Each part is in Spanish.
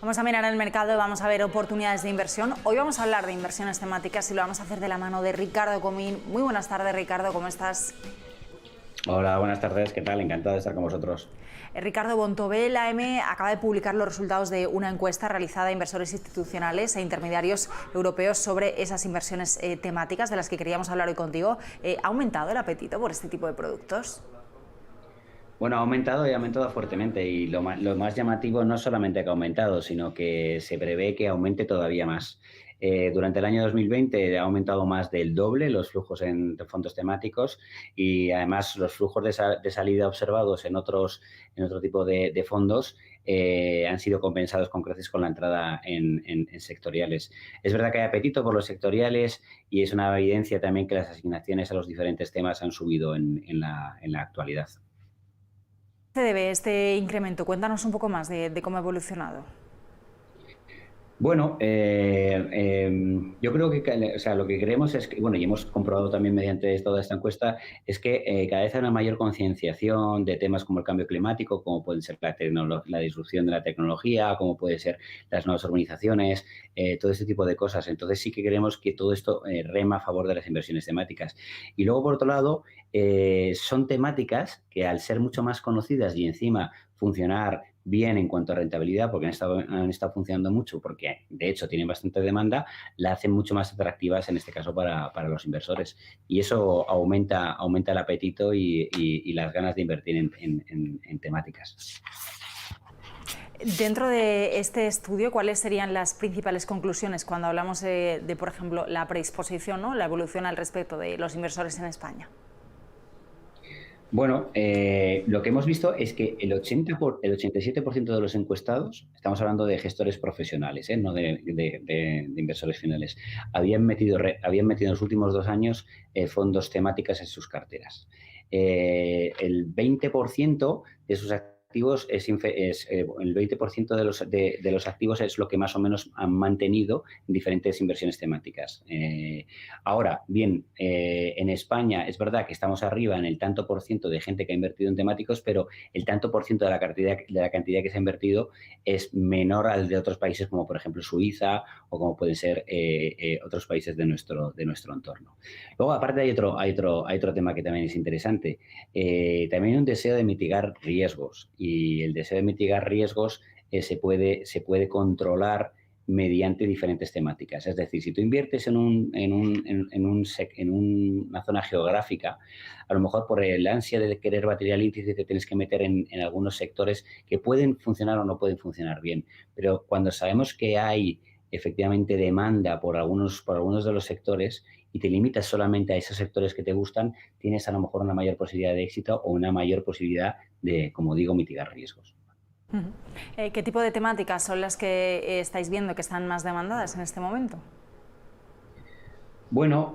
Vamos a mirar el mercado y vamos a ver oportunidades de inversión. Hoy vamos a hablar de inversiones temáticas y lo vamos a hacer de la mano de Ricardo Comín. Muy buenas tardes, Ricardo, ¿cómo estás? Hola, buenas tardes, ¿qué tal? Encantado de estar con vosotros. Ricardo, Bontobel AM acaba de publicar los resultados de una encuesta realizada a inversores institucionales e intermediarios europeos sobre esas inversiones temáticas de las que queríamos hablar hoy contigo. ¿Ha aumentado el apetito por este tipo de productos? Bueno, ha aumentado y ha aumentado fuertemente y lo más llamativo no solamente que ha aumentado, sino que se prevé que aumente todavía más. Durante el año 2020 ha aumentado más del doble los flujos en fondos temáticos y además los flujos de salida observados en otro tipo de fondos han sido compensados con creces con la entrada en sectoriales. Es verdad que hay apetito por los sectoriales y es una evidencia también que las asignaciones a los diferentes temas han subido en la actualidad. ¿Qué se debe este incremento? Cuéntanos un poco más de cómo ha evolucionado. Bueno, yo creo que o sea, lo que creemos es que, bueno, y hemos comprobado también mediante toda esta encuesta, es que cada vez hay una mayor concienciación de temas como el cambio climático, como pueden ser la disrupción de la tecnología, como pueden ser las nuevas urbanizaciones, todo este tipo de cosas. Entonces sí que creemos que todo esto rema a favor de las inversiones temáticas. Y luego, por otro lado, son temáticas que al ser mucho más conocidas y encima funcionar bien en cuanto a rentabilidad, porque han estado funcionando mucho, porque de hecho tienen bastante demanda, la hacen mucho más atractivas en este caso para los inversores. Y eso aumenta el apetito y las ganas de invertir en temáticas. Dentro de este estudio, ¿cuáles serían las principales conclusiones cuando hablamos de, por ejemplo, la predisposición, ¿no? La evolución al respecto de los inversores en España? Bueno, lo que hemos visto es que el 87% de los encuestados, estamos hablando de gestores profesionales, no de inversores finales, habían metido en los últimos 2 años fondos temáticas en sus carteras. El 20% de sus activos el 20% de los activos es lo que más o menos han mantenido en diferentes inversiones temáticas. Ahora, bien, en España es verdad que estamos arriba en el tanto por ciento de gente que ha invertido en temáticos, pero el tanto por ciento de la cantidad que se ha invertido es menor al de otros países como por ejemplo Suiza o como pueden ser otros países de nuestro entorno. Luego, aparte hay otro tema que también es interesante. También hay un deseo de mitigar riesgos y el deseo de mitigar riesgos se puede controlar mediante diferentes temáticas. Es decir, si tú inviertes en una zona geográfica, a lo mejor por el ansia de querer batir el índice te tienes que meter en algunos sectores que pueden funcionar o no pueden funcionar bien. Pero cuando sabemos que hay efectivamente demanda por algunos de los sectores y te limitas solamente a esos sectores que te gustan, tienes a lo mejor una mayor posibilidad de éxito o una mayor posibilidad de, como digo, mitigar riesgos. ¿Qué tipo de temáticas son las que estáis viendo que están más demandadas en este momento? Bueno,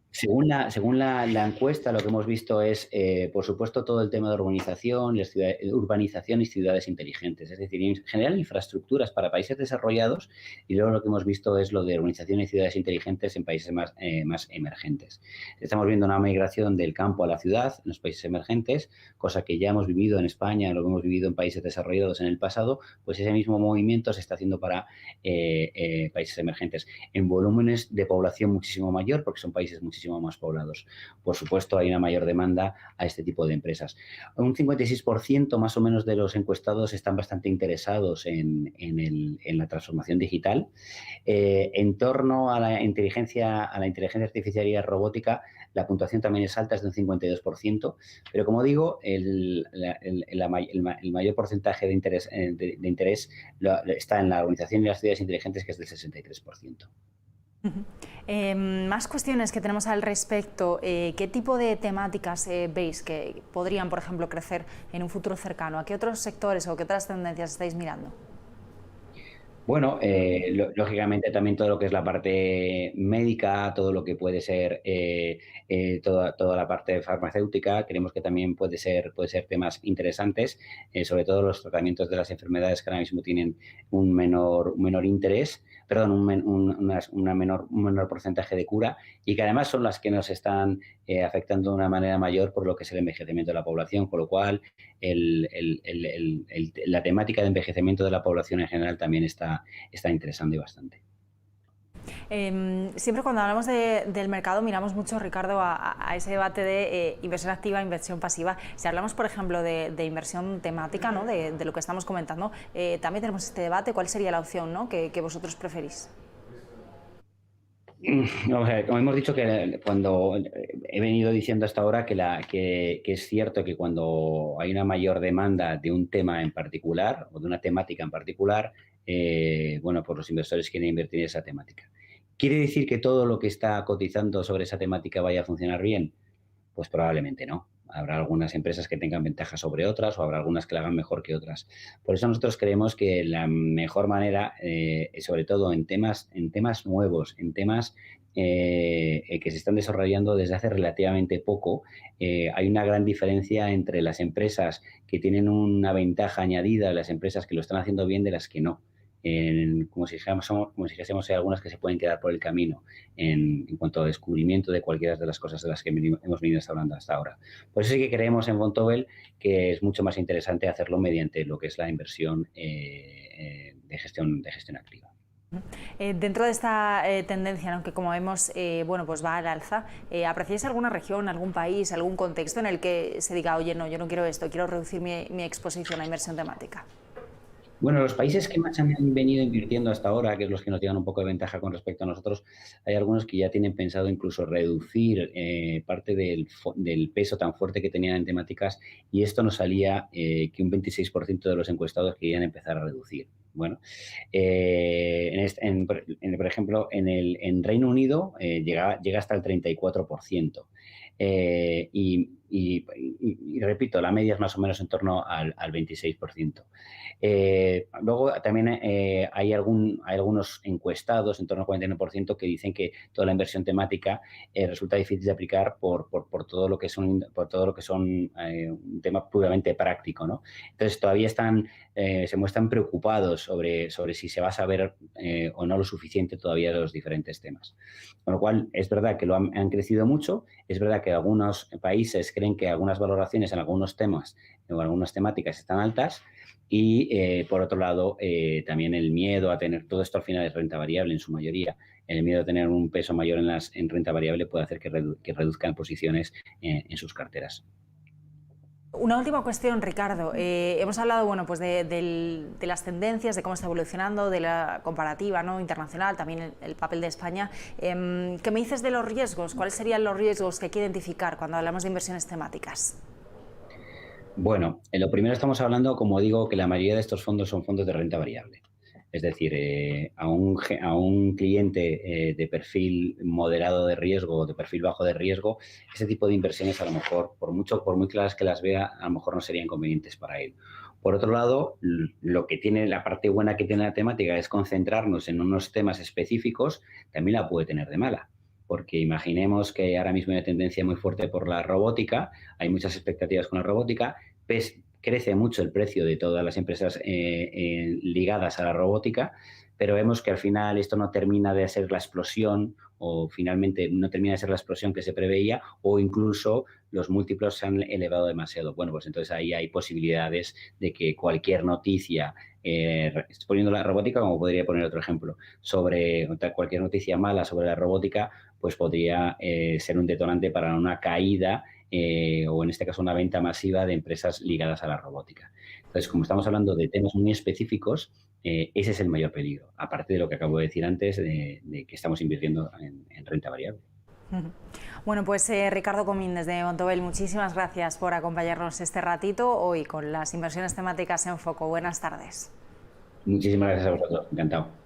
según la encuesta, lo que hemos visto es, por supuesto, todo el tema de urbanización y ciudades inteligentes, es decir, en general infraestructuras para países desarrollados y luego lo que hemos visto es lo de urbanización y ciudades inteligentes en países más emergentes. Estamos viendo una migración del campo a la ciudad en los países emergentes, cosa que ya hemos vivido en España, lo que hemos vivido en países desarrollados en el pasado, pues ese mismo movimiento se está haciendo para países emergentes en volúmenes de población muchísimo mayor porque son países muchísimo más poblados. Por supuesto, hay una mayor demanda a este tipo de empresas. Un 56% más o menos de los encuestados están bastante interesados en la transformación digital. En torno a la inteligencia artificial y la robótica, la puntuación también es alta, es de un 52%, pero como digo, el mayor porcentaje de interés está en la organización y las ciudades inteligentes, que es del 63%. Más cuestiones que tenemos al respecto. ¿Qué tipo de temáticas veis que podrían, por ejemplo, crecer en un futuro cercano? ¿A qué otros sectores o qué otras tendencias estáis mirando? Bueno, lógicamente también todo lo que es la parte médica, todo lo que puede ser toda la parte farmacéutica, creemos que también puede ser temas interesantes, sobre todo los tratamientos de las enfermedades que ahora mismo tienen un menor interés, perdón, un menor porcentaje de cura y que además son las que nos están afectando de una manera mayor por lo que es el envejecimiento de la población, con lo cual la temática de envejecimiento de la población en general también está interesando y bastante. Siempre cuando hablamos del mercado miramos mucho, Ricardo, a ese debate de inversión activa, inversión pasiva. Si hablamos, por ejemplo, de inversión temática, ¿no? de lo que estamos comentando, también tenemos este debate. ¿Cuál sería la opción, ¿no? que vosotros preferís? Vamos a ver, como hemos dicho que cuando he venido diciendo hasta ahora que es cierto que cuando hay una mayor demanda de un tema en particular o de una temática en particular, bueno, pues los inversores quieren invertir en esa temática. ¿Quiere decir que todo lo que está cotizando sobre esa temática vaya a funcionar bien? Pues probablemente no. Habrá algunas empresas que tengan ventajas sobre otras o habrá algunas que la hagan mejor que otras. Por eso nosotros creemos que la mejor manera, sobre todo en temas nuevos, en temas que se están desarrollando desde hace relativamente poco, hay una gran diferencia entre las empresas que tienen una ventaja añadida, las empresas que lo están haciendo bien de las que no. Como si dijésemos, hay algunas que se pueden quedar por el camino en cuanto a descubrimiento de cualquiera de las cosas de las que hemos venido hablando hasta ahora. Por eso sí que creemos en Vontobel que es mucho más interesante hacerlo mediante lo que es la inversión de gestión activa. Dentro de esta tendencia, ¿no? que como vemos bueno, pues va al alza, ¿apreciáis alguna región, algún país, algún contexto en el que se diga, oye, no, yo no quiero esto, quiero reducir mi exposición a inversión temática? Bueno, los países que más han venido invirtiendo hasta ahora, que es los que nos llevan un poco de ventaja con respecto a nosotros, hay algunos que ya tienen pensado incluso reducir parte del peso tan fuerte que tenían en temáticas y esto nos salía que un 26% de los encuestados querían empezar a reducir. Bueno, por ejemplo, en Reino Unido llega hasta el 34%. Y repito, la media es más o menos en torno al 26%. Luego también hay algunos encuestados, en torno al 49%, que dicen que toda la inversión temática resulta difícil de aplicar por todo lo que son un tema puramente práctico, ¿no? Entonces todavía se muestran preocupados sobre si se va a saber o no lo suficiente todavía de los diferentes temas. Con lo cual, es verdad que han crecido mucho, es verdad que algunos países creen que algunas valoraciones en algunos temas o algunas temáticas están altas y, por otro lado, también el miedo a tener todo esto al final es renta variable en su mayoría. El miedo a tener un peso mayor en renta variable puede hacer que reduzcan posiciones en sus carteras. Una última cuestión, Ricardo. Hemos hablado bueno, pues de las tendencias, de cómo está evolucionando, de la comparativa, ¿no? internacional, también el papel de España. ¿Qué me dices de los riesgos? ¿Cuáles serían los riesgos que hay que identificar cuando hablamos de inversiones temáticas? Bueno, en lo primero estamos hablando, como digo, que la mayoría de estos fondos son fondos de renta variable. Es decir, a un cliente de perfil moderado de riesgo o de perfil bajo de riesgo, ese tipo de inversiones a lo mejor, por muy claras que las vea, a lo mejor no serían convenientes para él. Por otro lado, la parte buena que tiene la temática es concentrarnos en unos temas específicos, también la puede tener de mala. Porque imaginemos que ahora mismo hay una tendencia muy fuerte por la robótica, hay muchas expectativas con la robótica, crece mucho el precio de todas las empresas ligadas a la robótica, pero vemos que al final esto no termina de ser la explosión o finalmente no termina de ser la explosión que se preveía o incluso los múltiplos se han elevado demasiado. Bueno, pues entonces ahí hay posibilidades de que cualquier noticia, poniendo la robótica como podría poner otro ejemplo, sobre cualquier noticia mala sobre la robótica, pues podría ser un detonante para una caída o en este caso una venta masiva de empresas ligadas a la robótica. Entonces, como estamos hablando de temas muy específicos, ese es el mayor peligro, aparte de lo que acabo de decir antes, de que estamos invirtiendo en renta variable. Bueno, pues Ricardo Comín desde Vontobel, muchísimas gracias por acompañarnos este ratito hoy con las inversiones temáticas en foco. Buenas tardes. Muchísimas gracias a vosotros, encantado.